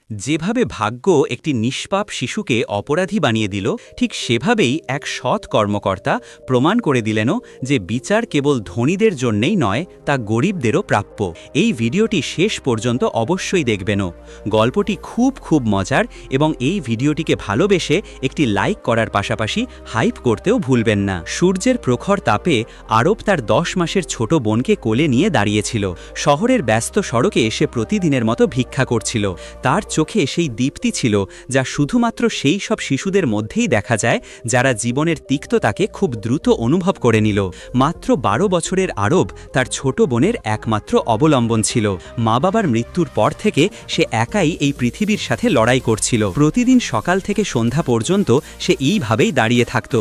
যেভাবে ভাগ্য একটি নিষ্পাপ শিশুকে অপরাধী বানিয়ে দিল, ঠিক সেভাবেই এক সৎ কর্মকর্তা প্রমাণ করে দিলেনও যে বিচার কেবল ধনীদের জন্যেই নয়, তা গরিবদেরও প্রাপ্য। এই ভিডিওটি শেষ পর্যন্ত অবশ্যই দেখবেনও। গল্পটি খুব মজার এবং এই ভিডিওটিকে ভালোবেসে একটি লাইক করার পাশাপাশি হাইপ করতেও ভুলবেন না। সূর্যের প্রখর তাপে আরব তার 10 মাসের ছোট বোনকে কোলে নিয়ে দাঁড়িয়েছিল। শহরের ব্যস্ত সড়কে এসে প্রতিদিনের মতো ভিক্ষা করছিল। তার চোখে সেই দীপ্তি ছিল যা শুধুমাত্র সেই সব শিশুদের মধ্যেই দেখা যায় যারা জীবনের তিক্ততাকে খুব দ্রুত অনুভব করে নিল। মাত্র 12 বছরের আরব তার ছোট বোনের একমাত্র অবলম্বন ছিল। মা বাবার মৃত্যুর পর থেকে সে একাই এই পৃথিবীর সাথে লড়াই করছিল। প্রতিদিন সকাল থেকে সন্ধ্যা পর্যন্ত সে এইভাবেই দাঁড়িয়ে থাকত,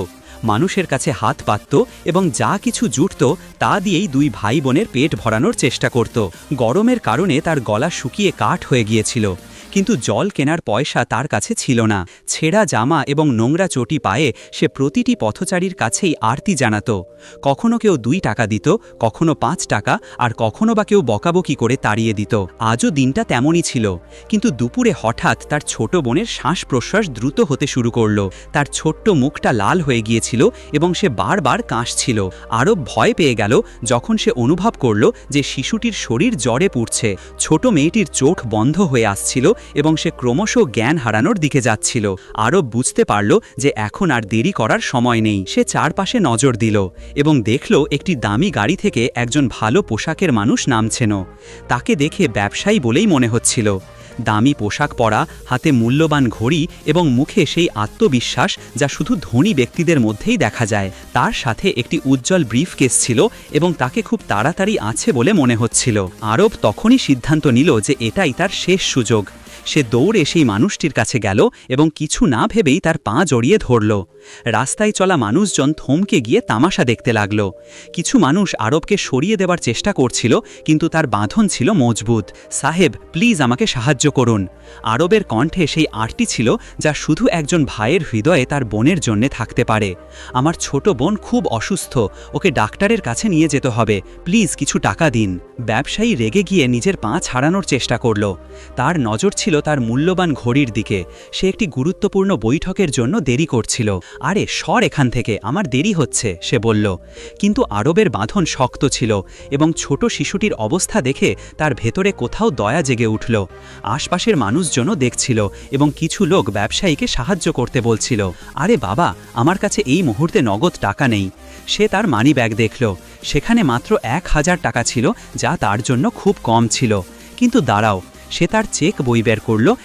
মানুষের কাছে হাত পাতত এবং যা কিছু জুটত তা দিয়েই দুই ভাই বোনের পেট ভরানোর চেষ্টা করত। গরমের কারণে তার গলা শুকিয়ে কাঠ হয়ে গিয়েছিল, কিন্তু জল কেনার পয়সা তার কাছে ছিল না। ছেঁড়া জামা এবং নোংরা চটি পায়ে সে প্রতিটি পথচারীর কাছেই আরতি জানাত। কখনো কেউ 2 টাকা দিত, কখনো 5 টাকা, আর কখনো বা কেউ বকাবকি করে তাড়িয়ে দিত। আজও দিনটা তেমনই ছিল, কিন্তু দুপুরে হঠাৎ তার ছোট বোনের শ্বাস প্রশ্বাস দ্রুত হতে শুরু করল। তার ছোট্ট মুখটা লাল হয়ে গিয়েছিল এবং সে বারবার কাশছিল। আরব ভয় পেয়ে গেল যখন সে অনুভব করল যে শিশুটির শরীর জ্বরে পুড়ছে। ছোট মেয়েটির চোখ বন্ধ হয়ে আসছিল এবং সে ক্রমশ জ্ঞান হারানোর দিকে যাচ্ছিল। আরব বুঝতে পারল যে এখন আর দেরি করার সময় নেই। সে চারপাশে নজর দিল এবং দেখল একটি দামি গাড়ি থেকে একজন ভালো পোশাকের মানুষ নামছেন। তাকে দেখে ব্যবসায়ী বলেই মনে হচ্ছিল। দামি পোশাক পরা, হাতে মূল্যবান ঘড়ি এবং মুখে সেই আত্মবিশ্বাস যা শুধু ধনী ব্যক্তিদের মধ্যেই দেখা যায়। তার সাথে একটি উজ্জ্বল ব্রিফকেস ছিল এবং তাকে খুব তাড়াতাড়ি আছে বলে মনে হচ্ছিল। আরব তখনই সিদ্ধান্ত নিল যে এটাই তার শেষ সুযোগ। সে দৌড়ে সেই মানুষটির কাছে গেল এবং কিছু না ভেবেই তার পা জড়িয়ে ধরল। রাস্তায় চলা মানুষজন থমকে গিয়ে তামাশা দেখতে লাগল। কিছু মানুষ আরবকে সরিয়ে দেওয়ার চেষ্টা করছিল, কিন্তু তার বাঁধন ছিল মজবুত। সাহেব, প্লিজ আমাকে সাহায্য করুন। আরবের কণ্ঠে সেই আরটি ছিল যা শুধু একজন ভাইয়ের হৃদয়ে তার বোনের জন্যে থাকতে পারে। আমার ছোট বোন খুব অসুস্থ, ওকে ডাক্তারের কাছে নিয়ে যেতে হবে, প্লিজ কিছু টাকা দিন। ব্যবসায়ী রেগে গিয়ে নিজের পা ছাড়ানোর চেষ্টা করল। তার নজর ছিল তার মূল্যবান ঘড়ির দিকে। সে একটি গুরুত্বপূর্ণ বৈঠকের জন্য দেরি করছিল। আরে সর এখান থেকে, আমার দেরি হচ্ছে, সে বলল। কিন্তু আরবের বাঁধন শক্ত ছিল এবং ছোট শিশুটির অবস্থা দেখে তার ভেতরে কোথাও দয়া জেগে উঠল। আশপাশের মানুষজনও দেখছিল এবং কিছু লোক ব্যবসায়ীকে সাহায্য করতে বলছিল। আরে বাবা, আমার কাছে এই মুহূর্তে নগদ টাকা নেই। সে তার মানি ব্যাগ দেখল, সেখানে মাত্র 1000 টাকা ছিল, যা তার জন্য খুব কম ছিল। কিন্তু দাঁড়াও, সে তার চেক বই বের করল